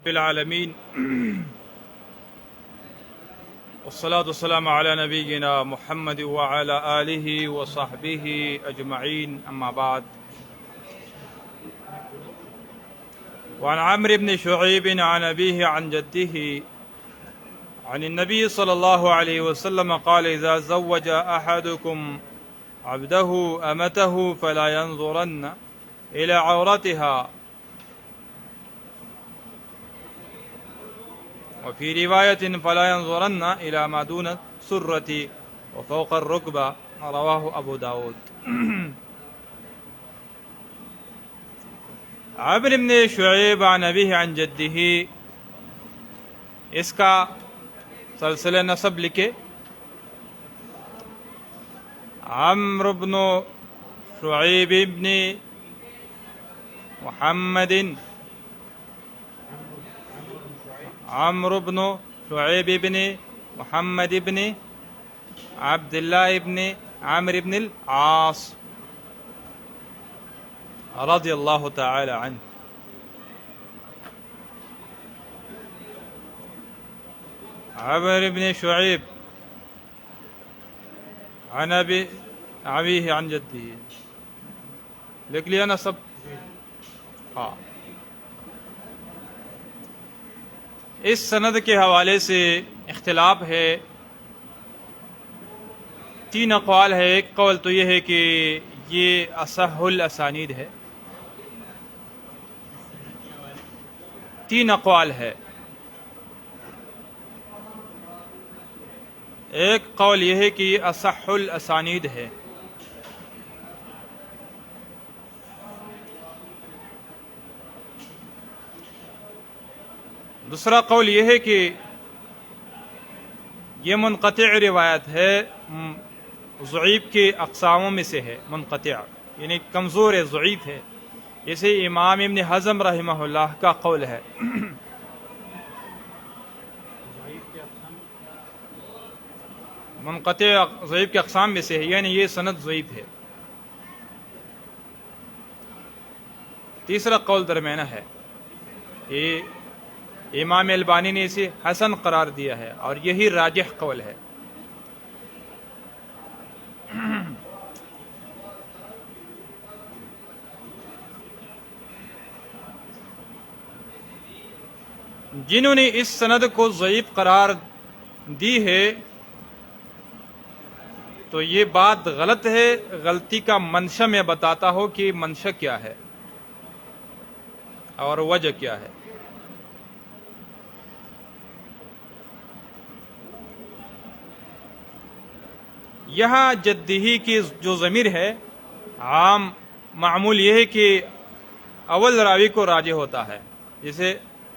العالمین والصلاة والسلام علی نبینا محمد وعلی آلہ وصحبہ اجمعین، اما بعد. وعن عمرو بن شعيب عن أبيه عن جده عن النبي صلى الله عليه وسلم قال: إذا زوج أحدكم عبده أمته فلا ينظرن إلى عورتها، وفي رواية فلا ينظرن إلى ما دون السرة وفوق الركبة، رواه أبو داود. عمرو بن شعیب عن ابیہ عن جدہ، اس کا سلسلہ نسب لکھے. عمرو بن شعیب بن محمد، عمرو بن شعیب بن محمد بن عبد اللہ بن عمرو بن العاص رضی اللہ تعالی عنہ. عمرو بن شعیب عن ابیہ عن جدہ، لکھ لیا نا سب؟ ہاں. اس سند کے حوالے سے اختلاف ہے، 3 اقوال ہے. ایک قول تو یہ ہے کہ یہ اصح الاسانید ہے. 3 اقوال ہے. ایک قول یہ ہے کہ یہ اصح الاسانید ہے. دوسرا قول یہ ہے کہ یہ منقطع روایت ہے، ضعیف کے اقساموں میں سے ہے. منقطع یعنی کمزور ہے، ضعیف ہے. جیسے امام ابن حزم رحمہ اللہ کا قول ہے. منقطع ضعیف کے اقسام میں سے ہے، یعنی یہ سند ضعیف ہے. تیسرا قول درمیانہ ہے، یہ امام البانی نے اسے حسن قرار دیا ہے اور یہی راجح قول ہے. جنہوں نے اس سند کو ضعیف قرار دی ہے تو یہ بات غلط ہے. غلطی کا منشا میں بتاتا ہوں کہ منشا کیا ہے اور وجہ کیا ہے. یہاں جدہ کی جو ضمیر ہے، عام معمول یہ ہے کہ اول راوی کو راجع ہوتا ہے. جیسے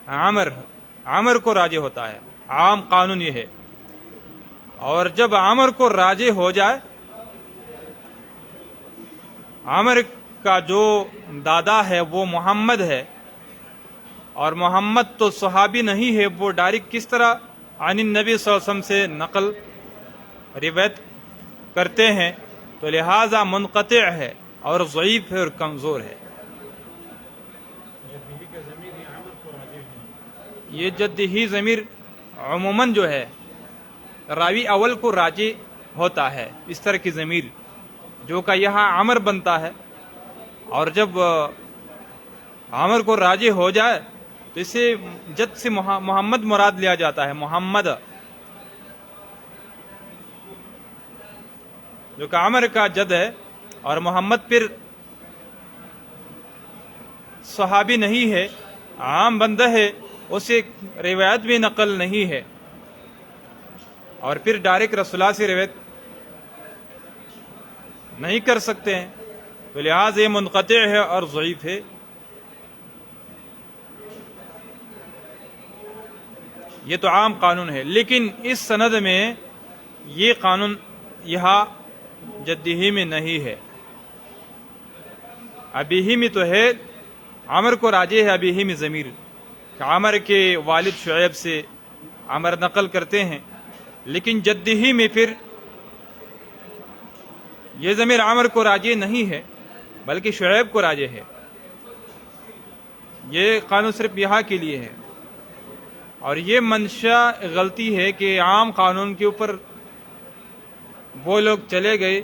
عمر کو راجع ہوتا ہے، عام قانون یہ ہے. اور جب عمر کو راجع ہو جائے، عمر کا جو دادا ہے وہ محمد ہے اور محمد تو صحابی نہیں ہے، وہ ڈائریکٹ کس طرح عن النبی صلی اللہ علیہ وسلم سے نقل روایت کرتے ہیں؟ تو لہذا منقطع ہے اور ضعیف ہے اور کمزور ہے. یہ جدہ ضمیر عموماً جو ہے راوی اول کو راجع ہوتا ہے. اس طرح کی ضمیر جو کہ یہاں عمر بنتا ہے، اور جب عمر کو راجع ہو جائے تو اسے جد سے محمد مراد لیا جاتا ہے. محمد جو کہ عمر کا جد ہے، اور محمد پھر صحابی نہیں ہے، عام بندہ ہے، اسے روایت بھی نقل نہیں ہے، اور پھر ڈائریکٹ رسول اللہ سے روایت نہیں کر سکتے ہیں. تو لہٰذا یہ منقطع ہے اور ضعیف ہے. یہ تو عام قانون ہے، لیکن اس سند میں یہ قانون یہاں جدہ میں نہیں ہے. ابیہ میں تو ہے، عمر کو راجع ہے ابیہ میں ضمیر، کہ عمر کے والد شعیب سے عمر نقل کرتے ہیں. لیکن جدہ میں پھر یہ ضمیر عمر کو راجع نہیں ہے بلکہ شعیب کو راجع ہے. یہ قانون صرف یہاں کے لیے ہے. اور یہ منشا غلطی ہے کہ عام قانون کے اوپر وہ لوگ چلے گئے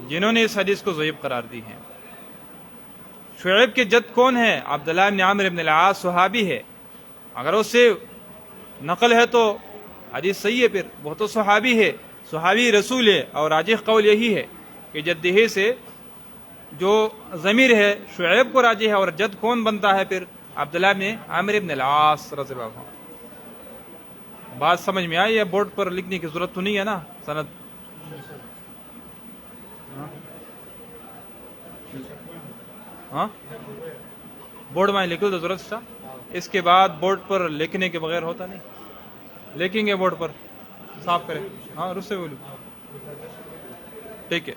جنہوں نے اس حدیث کو ضعیف قرار دی ہے۔ شعیب کے جد کون ہے؟ عبداللہ بن عامر بن العاص صحابی ہے، اگر اس سے نقل ہے تو حدیث صحیح ہے، پھر وہ تو صحابی ہے، صحابی رسول ہے، اور راجح قول یہی ہے کہ جدہ سے جو ضمیر ہے شعیب کو راجح ہے، اور جد کون بنتا ہے پھر؟ عبداللہ بن عامر بن العاص رضی اللہ عنہ۔ بات سمجھ میں آئی؟ یا بورڈ پر لکھنے کی ضرورت تو نہیں ہے نا سند؟ ہاں بورڈ میں لکھو تو ضرورت تھا، اس کے بعد بورڈ پر لکھنے کے بغیر ہوتا نہیں، لکھیں گے بورڈ پر، صاف کریں، ہاں رس سے بولو، ٹھیک ہے۔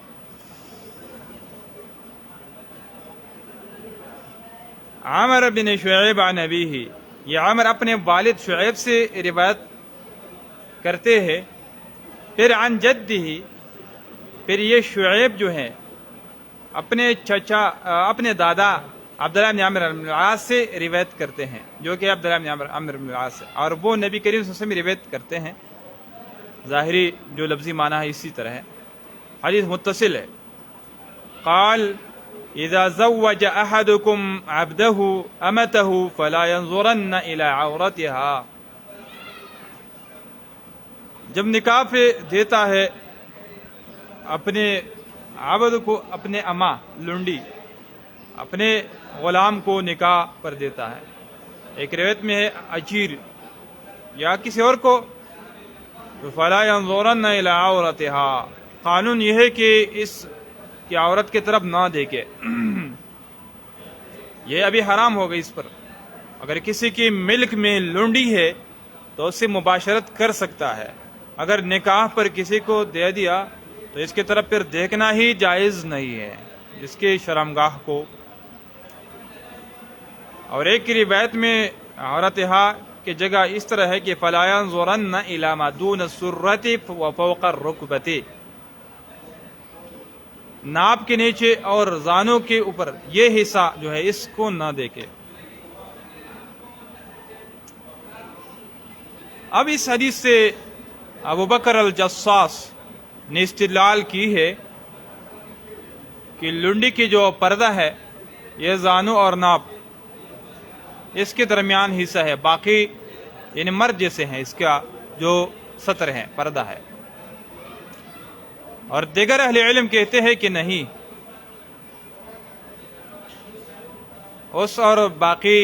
عامر بن شعیب عن ابیہ، یہ عامر اپنے والد شعیب سے روایت کرتے ہیں، پھر عن جدہ، پھر یہ شعیب جو ہے اپنے چچا اپنے دادا عبداللہ بن عامر بن العاص سے روایت کرتے ہیں، جو کہ عبداللہ بن عامر بن العاص ہے، اور وہ نبی کریم صلی اللہ علیہ وسلم روایت کرتے ہیں، ظاہری جو لفظی معنی ہے اسی طرح ہے، حدیث متصل ہے۔ قال اذا زوج احدكم عبده امته فلا ينظرن الى عورتها، جب نکاح پہ دیتا ہے اپنے عبد کو، اپنے اما لنڈی، اپنے غلام کو نکاح پر دیتا ہے، ایک روایت میں ہے اجیر یا کسی اور کو، تو فلا ينظرن الى عورتها، قانون یہ ہے کہ اس کی عورت کی طرف نہ دیکھے، یہ ابھی حرام ہو گئی اس پر۔ اگر کسی کی ملک میں لونڈی ہے تو اس سے مباشرت کر سکتا ہے، اگر نکاح پر کسی کو دے دیا تو اس کی طرف پھر دیکھنا ہی جائز نہیں ہے، جس کے شرمگاہ کو۔ اور ایک کی روایت میں عورتہا کی جگہ اس طرح ہے کہ فلا ينظرن الى ما دون السرة وفوق الركبة، ناپ کے نیچے اور زانوں کے اوپر یہ حصہ جو ہے اس کو نہ دیکھے۔ اب اس حدیث سے ابو بکر الجصاص نے استدلال کی ہے کہ لنڈی کی جو پردہ ہے یہ زانوں اور ناپ اس کے درمیان حصہ ہے، باقی یعنی مرد جیسے ہیں اس کا جو سطر ہے، پردہ ہے۔ اور دیگر اہل علم کہتے ہیں کہ نہیں، اس اور باقی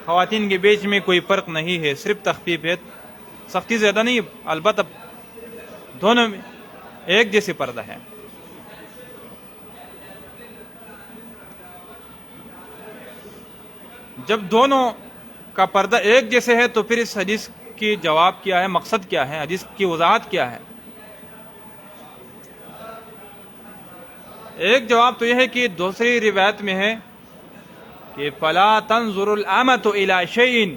خواتین کے بیچ میں کوئی فرق نہیں ہے، صرف تخفیف ہے، سختی زیادہ نہیں، البتہ دونوں میں ایک جیسے پردہ ہے۔ جب دونوں کا پردہ ایک جیسے ہے تو پھر اس حدیث کی جواب کیا ہے، مقصد کیا ہے، حدیث کی وضاحت کیا ہے؟ ایک جواب تو یہ ہے کہ دوسری روایت میں ہے کہ فلا تنظر الامۃ الی شیء،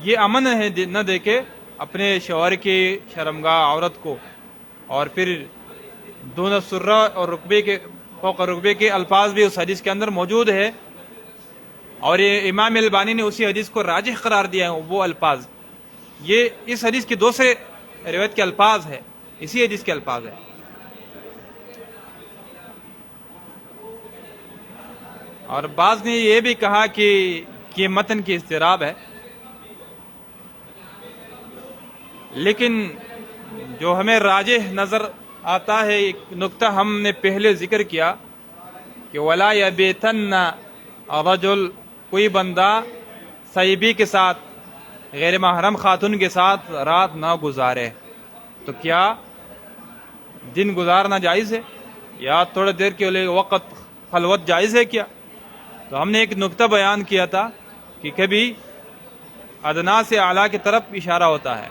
یہ امن ہے نہ دیکھے اپنے شوہر کی شرمگاہ عورت کو، اور پھر دون السرہ اور رکبے کے فوق رکبے کے الفاظ بھی اس حدیث کے اندر موجود ہے، اور یہ امام البانی نے اسی حدیث کو راجح قرار دیا ہے، وہ الفاظ یہ اس حدیث کی دوسرے روایت کے الفاظ ہے، اسی حدیث کے الفاظ ہے۔ اور بعض نے یہ بھی کہا کہ یہ متن کی اضطراب ہے، لیکن جو ہمیں راجح نظر آتا ہے، ایک نقطہ ہم نے پہلے ذکر کیا کہ وَلَا يَبِيتَنَّ الرَّجُلُ، کوئی بندہ صحیبی کے ساتھ، غیر محرم خاتون کے ساتھ رات نہ گزارے، تو کیا دن گزارنا جائز ہے یا تھوڑی دیر کے لیے وقت خلوت جائز ہے کیا؟ تو ہم نے ایک نقطہ بیان کیا تھا کہ کبھی ادنا سے اعلیٰ کی طرف اشارہ ہوتا ہے،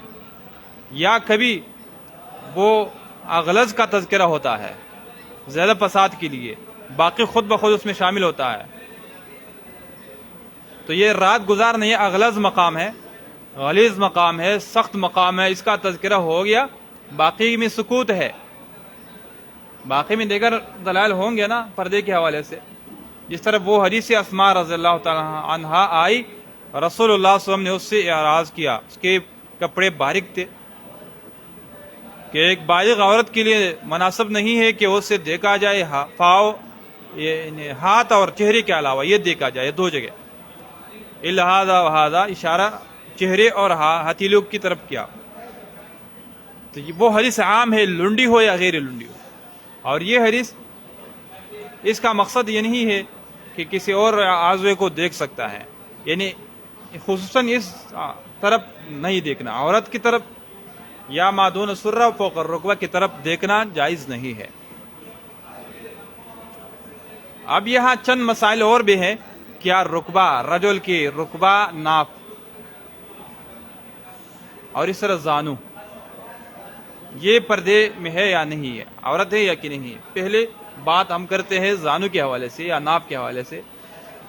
یا کبھی وہ اغلظ کا تذکرہ ہوتا ہے زیادہ فساد کے لیے، باقی خود بخود اس میں شامل ہوتا ہے۔ تو یہ رات گزارنا یہ اغلظ مقام ہے، غلیظ مقام ہے، سخت مقام ہے، اس کا تذکرہ ہو گیا، باقی میں سکوت ہے، باقی میں دیگر دلائل ہوں گے نا پردے کے حوالے سے، جس طرح وہ حدیث اسماء رضی اللہ تعالی عنہا آئی، رسول اللہ صلی اللہ علیہ وسلم نے اس سے اعراض کیا، اس کے کپڑے باریک تھے کہ ایک بالغ عورت کے لیے مناسب نہیں ہے کہ اسے دیکھا جائے یعنی ہاتھ اور چہرے کے علاوہ یہ دیکھا جائے دو جگہ، الہذا وہذا، اشارہ چہرے اور ہتھیلیوں کی طرف کیا۔ تو وہ حدیث عام ہے، لنڈی ہو یا غیر لنڈی ہو، اور یہ حدیث اس کا مقصد یہ نہیں ہے کہ کسی اور عضو کو دیکھ سکتا ہے، یعنی خصوصاً اس طرف نہیں دیکھنا، عورت کی طرف یا ما دون السرہ فوق الرکبہ کی طرف دیکھنا جائز نہیں ہے۔ اب یہاں چند مسائل اور بھی ہیں، کیا رکبہ، رجل کی رکبہ ناپ، اور اس طرح زانو، یہ پردے میں ہے یا نہیں ہے، عورت ہے یا کہ نہیں ہے۔ پہلے بات ہم کرتے ہیں زانو کے حوالے سے یا ناپ کے حوالے سے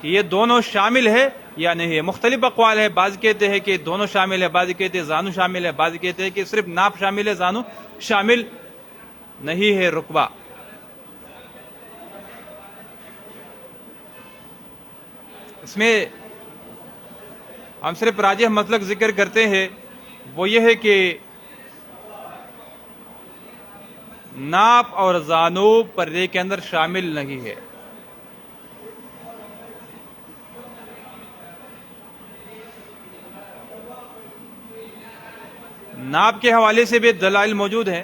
کہ یہ دونوں شامل ہے یا نہیں ہے۔ مختلف اقوال ہے، بعض کہتے ہیں کہ دونوں شامل ہے، بعض کہتے ہیں زانو شامل ہے، بعض کہتے ہیں کہ صرف ناپ شامل ہے، زانو شامل نہیں ہے رکبہ۔ اس میں ہم صرف راجح مسلک ذکر کرتے ہیں، وہ یہ ہے کہ ناپ اور زانو پردے کے اندر شامل نہیں ہے۔ ناپ کے حوالے سے بھی دلائل موجود ہیں۔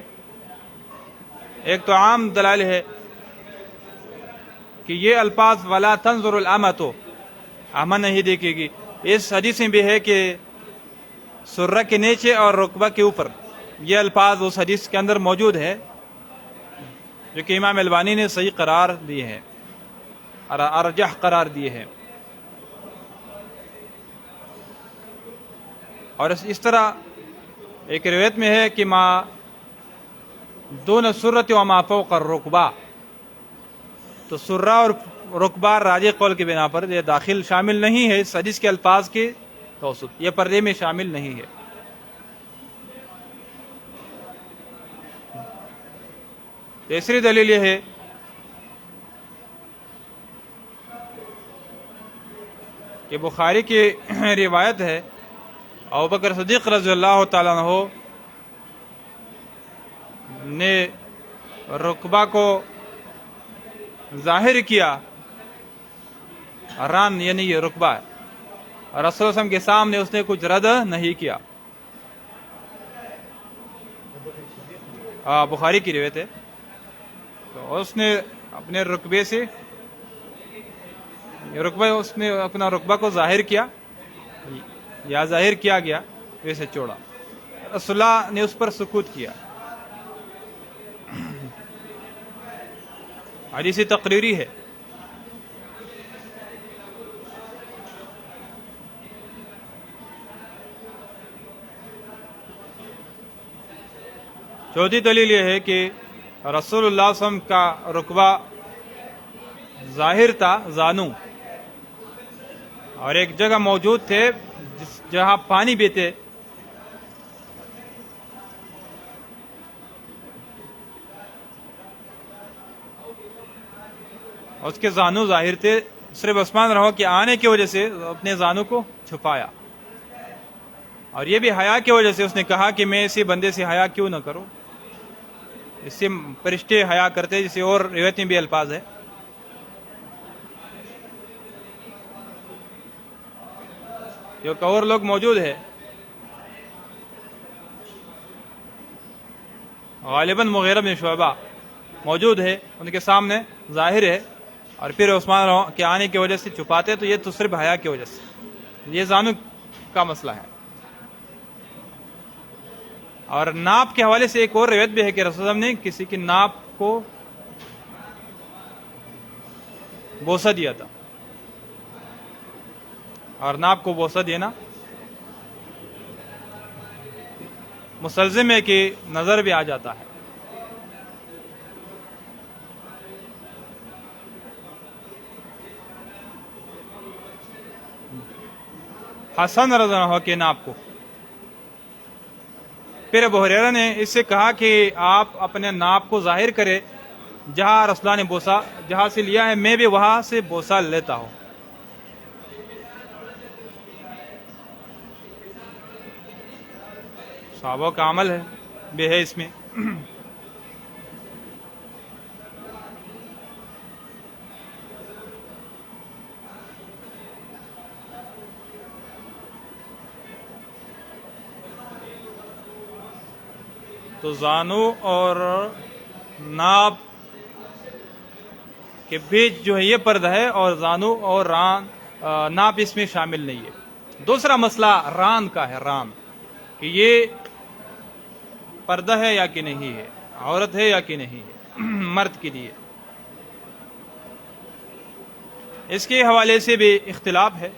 ایک تو عام دلائل ہے کہ یہ الفاظ وَلَا تَنْظُرُ الْأَمَةُ، امہ نہیں دیکھے گی، اس حدیث میں بھی ہے کہ سرہ کے نیچے اور رکبہ کے اوپر، یہ الفاظ اس حدیث کے اندر موجود ہے جو کہ امام البانی نے صحیح قرار دیے ہیں، ارجح قرار دیے ہیں۔ اور اس طرح ایک روایت میں ہے کہ ما دون السرۃ وما فوق الرکبہ، تو سرہ اور رکبہ راجح قول کی بنا پر یہ داخل شامل نہیں ہے اس حدیث کے الفاظ کے توسط، یہ پردے میں شامل نہیں ہے۔ تیسری دلیل یہ ہے کہ بخاری کی روایت ہے، ابوبکر صدیق رضی اللہ تعالیٰ عنہ نے رکبہ کو ظاہر کیا، ران یعنی یہ رکبہ ہے، رسول اللہ صلی اللہ علیہ وسلم کے سامنے اس نے کچھ رد نہیں کیا۔ بخاری کی روایت ہے، تو اس نے اپنے رکبے سے اس نے اپنا رکبہ کو ظاہر کیا، یا ظاہر کیا گیا ویسے چھوڑا، رسول اللہ نے اس پر سکوت کیا۔ حدیث تقریری ہے۔ چوتھی دلیل یہ ہے کہ رسول اللہ صلی اللہ علیہ وسلم کا رکبہ ظاہر تھا، زانو، اور ایک جگہ موجود تھے جہاں پانی بیتے، اس کے زانو ظاہر تھے، صرف عثمان رہو کے آنے کی وجہ سے اپنے زانو کو چھپایا، اور یہ بھی حیا کی وجہ سے اس نے کہا کہ میں اسی بندے سے حیا کیوں نہ کروں، اس سے فرشتے حیا کرتے، جسے اور روایت میں بھی الفاظ ہے۔ جو کہ اور لوگ موجود ہے، غالباً مغیرہ بن شعبہ موجود ہے، ان کے سامنے ظاہر ہے، اور پھر عثمان کے آنے کی وجہ سے چھپاتے، تو یہ تو صرف حیا کی وجہ سے، یہ زانو کا مسئلہ ہے۔ اور ناپ کے حوالے سے ایک اور روایت بھی ہے کہ رسول اللہ نے کسی کی ناپ کو بوسہ دیا تھا، اور ناپ کو بوسہ دینا مستلزم ہے کہ نظر بھی آ جاتا ہے۔ حسن رضی اللہ عنہ کے ناپ کو، پھر ابو ہریرہ نے اس سے کہا کہ آپ اپنے ناپ کو ظاہر کرے جہاں رسول اللہ نے بوسہ جہاں سے لیا ہے میں بھی وہاں سے بوسہ لیتا ہوں. صحابہ کا عمل ہے بھی ہے اس میں. تو زانو اور ناپ کے بیچ جو ہے یہ پردہ ہے، اور زانو اور ران ناپ اس میں شامل نہیں ہے. دوسرا مسئلہ ران کا ہے، ران کہ یہ پردہ ہے یا کہ نہیں ہے، عورت ہے یا کہ نہیں ہے مرد کے لیے. اس کے حوالے سے بھی اختلاف ہے.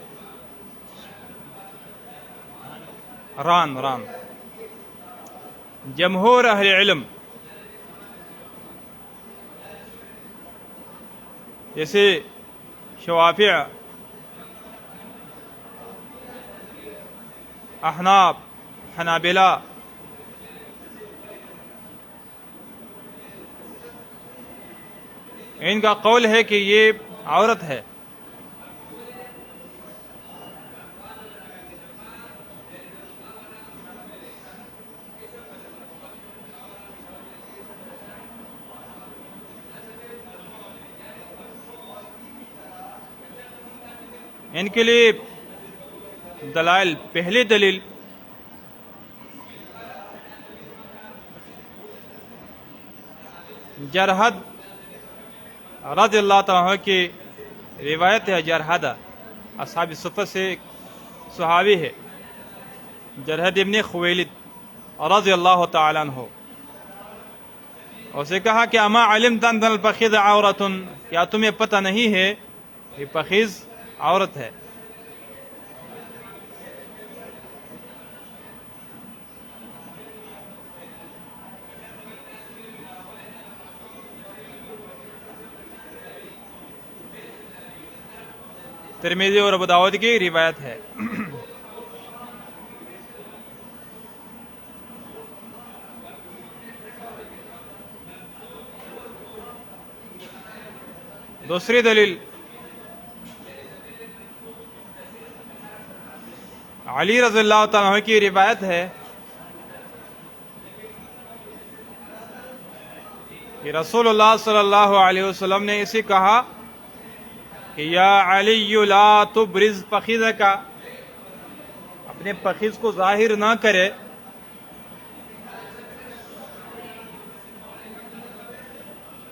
ران جمہور اہل علم جیسے شوافع، احناف، حنابلہ، ان کا قول ہے کہ یہ عورت ہے. ان کے لیے دلائل، پہلی دلیل جرحد رضی اللہ تعالیٰ عنہ کی روایت ہے. جرحد اصحاب صفہ سے ایک صحابی ہے، جرحد ابن خویلد رضی اللہ تعالیٰ عنہ. اسے کہا کہ اما علمت ان الفخذ عورت، کیا تمہیں پتہ نہیں ہے کہ فخذ عورت ہے؟ ترمذی اور ابو داؤد کی روایت ہے. دوسری دلیل علی رضی اللہ تعالیٰ عنہ کی روایت ہے کہ رسول اللہ صلی اللہ علیہ وسلم نے اسے کہا کہ یا علی لا تبرز فخذک، اپنے فخذ کو ظاہر نہ کرے.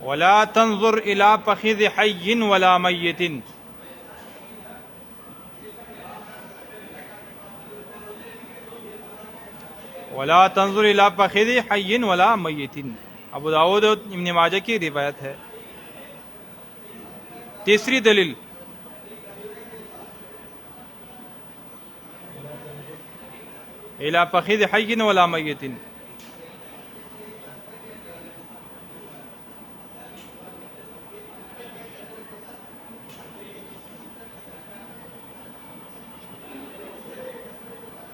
ولا تنظر الى فخذ حی ولا میت، ولا تنظر الى فخذ حی ولا میت. ابو داؤد اور ابن ماجہ کی روایت ہے. تیسری دلیل الى فخذ حی ولا میت،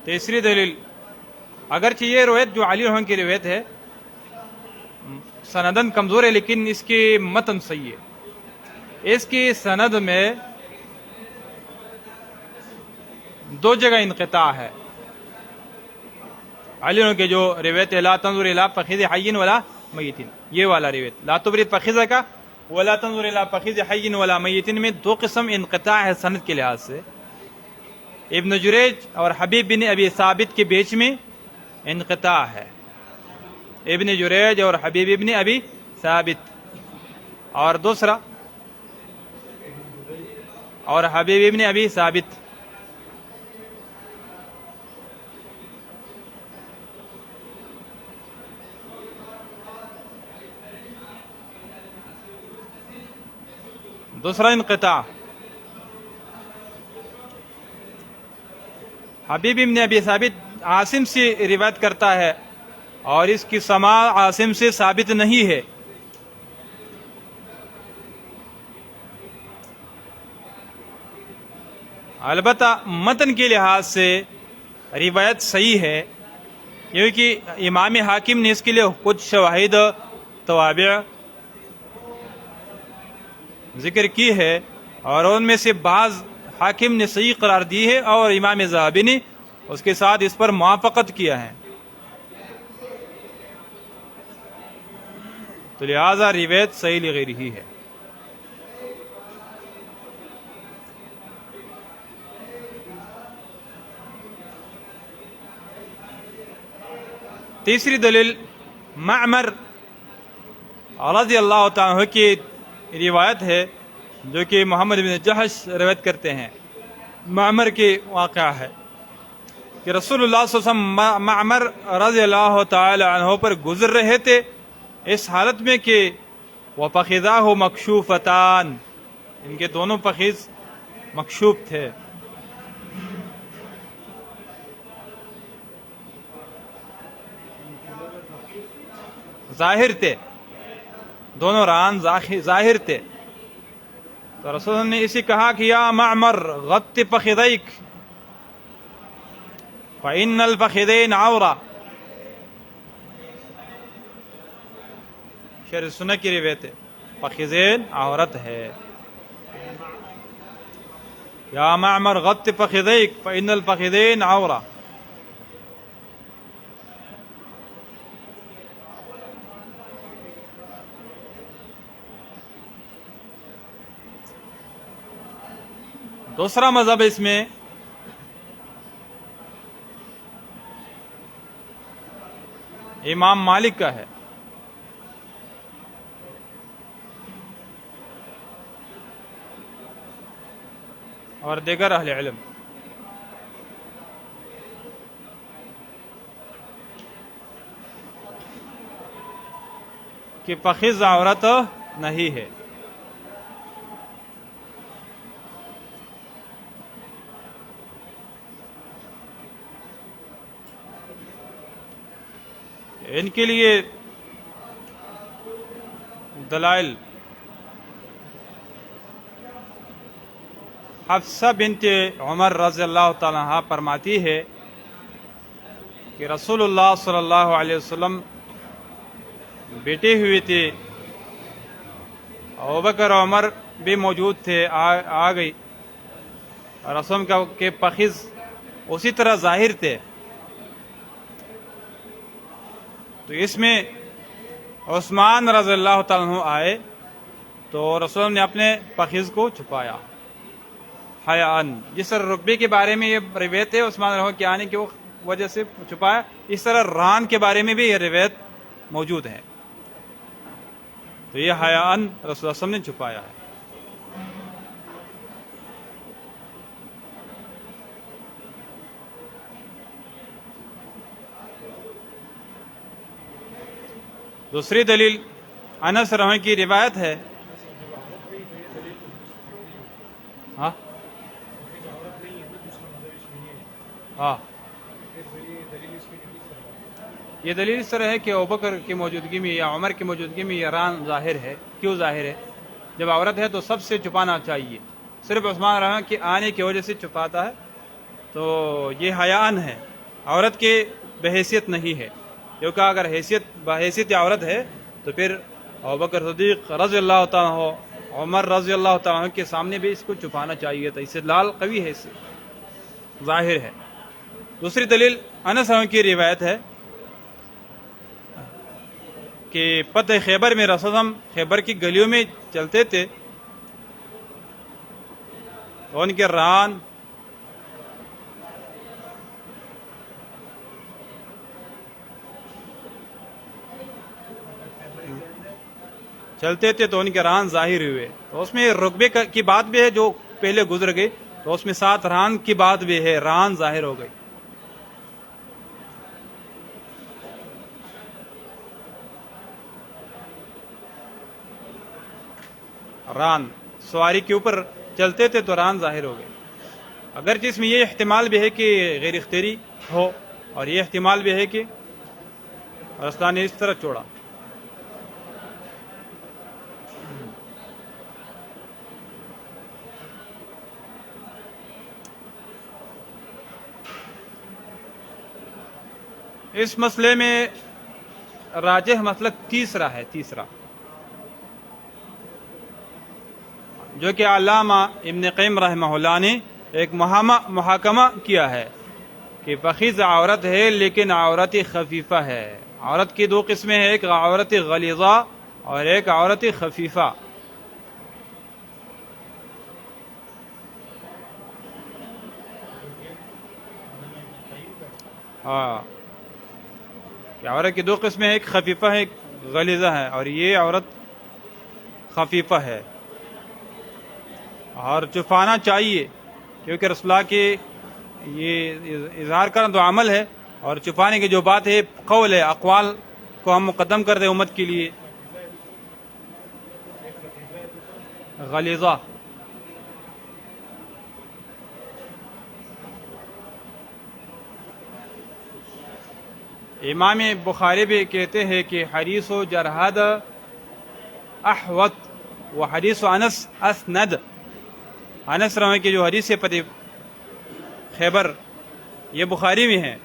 تیسری دلیل اگرچہ یہ روایت جو علی عنہ کی روایت ہے سندن کمزور ہے، لیکن اس کی متن صحیح ہے. اس کی سند میں دو جگہ انقطاع ہے. علی عنہ کے جو روایت ہے لا تنظر الی فخذ حی ولا میت، یہ والا روایت لا تبرز فخذک ولا تنظر الی فخذ حی ولا میت میں دو قسم انقطاع ہے سند کے لحاظ سے. ابن جریج اور حبیب بن ابی ثابت کے بیچ میں انقطاع ہے. ابن جریج اور حبیب ابن ابی ثابت، اور دوسرا اور حبیب ابن ابی ثابت. دوسرا انقطاع حبیب ابن ابی ثابت عاصم سے روایت کرتا ہے اور اس کی سماع عاصم سے ثابت نہیں ہے. البتہ متن کے لحاظ سے روایت صحیح ہے، کیونکہ امام حاکم نے اس کے لیے کچھ شواہد توابع ذکر کی ہے اور ان میں سے بعض حاکم نے صحیح قرار دی ہے اور امام ذہبی نے اس کے ساتھ اس پر موافقت کیا ہے. تو لہذا روایت صحیح لغیر ہی ہے. تیسری دلیل معمر رضی اللہ تعالیٰ عنہ کی روایت ہے جو کہ محمد بن جحش روایت کرتے ہیں. معمر کے واقعہ ہے کہ رسول اللہ صلی اللہ علیہ وسلم معمر رضی اللہ تعالی عنہ پر گزر رہے تھے اس حالت میں کہ وَفَخِذَاهُ مَكْشُوفَتَانِ، ان کے دونوں فخذ مکشوف تھے. ظاہر تھے، دونوں ران ظاہر تھے. تو رسول اللہ نے اسی کہا کہ یا معمر غط فخذیک فإن الفخذین عورہ. شرح سنہ کی روایت ہے فخذین عورت ہے. یا معمر غط فخذیک فإن الفخذین عورہ. دوسرا مذہب اس میں امام مالک کا ہے. اور دیگر اہل علم. کہ فخذ عورت نہیں ہے. ان کے لیے دلائل حفصہ بنت عمر رضی اللہ تعالیٰ عنہ فرماتی ہے کہ رسول اللہ صلی اللہ علیہ وسلم بیٹھے ہوئے تھے، ابوبکر اور عمر بھی موجود تھے. آ گئی رسول کے فخذ اسی طرح ظاہر تھے. تو اس میں عثمان رضی اللہ تعالیٰ عنہ آئے تو رسول نے اپنے فخذ کو چھپایا حیاءً. جس طرح رکبے کے بارے میں یہ روایت ہے عثمان رضی اللہ عنہ کے آنے کی وجہ سے چھپایا، اس طرح ران کے بارے میں بھی یہ روایت موجود ہے. تو یہ حیاءً رسول اللہ صلی اللہ علیہ وسلم نے چھپایا ہے. دوسری دلیل انس رضی اللہ عنہ کی روایت ہے. ہاں ہاں یہ دلیل اس طرح ہے کہ ابوبکر کی موجودگی میں یا عمر کی موجودگی میں یہ ران ظاہر ہے. کیوں ظاہر ہے؟ جب عورت ہے تو سب سے چھپانا چاہیے. صرف عثمان رضی اللہ عنہ کے آنے کی وجہ سے چھپاتا ہے تو یہ حیاءً ہے، عورت کے بحیثیت نہیں ہے. کیونکہ اگر بحیثیت عورت ہے تو پھر ابوبکر صدیق رضی اللہ تعالیٰ عنہ، عمر رضی اللہ تعالیٰ عنہ کے سامنے بھی اس کو چھپانا چاہیے تھا. استدلال قوی ہے، اس سے ظاہر ہے. دوسری دلیل انس رضی اللہ عنہ کی روایت ہے کہ فتح خیبر میں رسول اللہ خیبر کی گلیوں میں چلتے تھے تو ان کے ران ظاہر ہوئے. تو اس میں رقبے کی بات بھی ہے جو پہلے گزر گئی، تو اس میں ساتھ ران کی بات بھی ہے، ران ظاہر ہو گئی. ران سواری کے اوپر چلتے تھے تو ران ظاہر ہو گئے. اگرچہ اس میں یہ احتمال بھی ہے کہ غیر اختیاری ہو، اور یہ احتمال بھی ہے کہ رسول نے اس طرح چھوڑا. اس مسئلے میں راجح مسلک تیسرا ہے. جو کہ علامہ ابن قیم رحمہ اللہ نے ایک محاکمہ کیا ہے کہ پخیز عورت ہے لیکن عورت خفیفہ ہے. عورت کی دو قسمیں ہیں، ایک عورت غلیظہ اور ایک عورت خفیفہ. عورت کی دو قسمیں ہیں، ایک خفیفہ ہے ایک غلیظہ ہے، اور یہ عورت خفیفہ ہے. اور چھپانا چاہیے کیونکہ رسول اللہ کے یہ اظہار کرنا تو عمل ہے، اور چھپانے کی جو بات ہے قول ہے، اقوال کو ہم مقدم کر دیں امت کے لیے. غلیظہ امام بخاری بھی کہتے ہیں کہ حدیث و جرحد احوط و حدیث و انس اسند. انس رضی کی جو حدیث ہے پتہ خیبر، یہ بخاری میں ہے،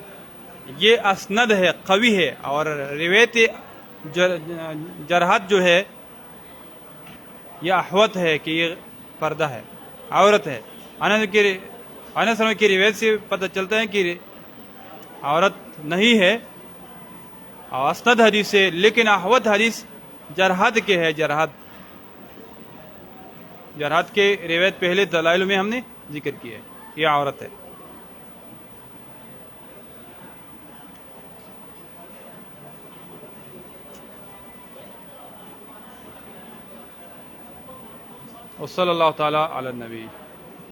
یہ اسند ہے، قوی ہے. اور روایت جرحد جو ہے یہ احوط ہے کہ یہ پردہ ہے، عورت ہے. انس رضی کی روایت سے پتہ چلتا ہے کہ عورت نہیں ہے اور اسند حدیث ہے، لیکن احوط حدیث جرحد کے ہے. جرحد کے روایت پہلے دلائل میں ہم نے ذکر کیا ہے، یہ عورت ہے. وصلی اللہ تعالی علی النبی.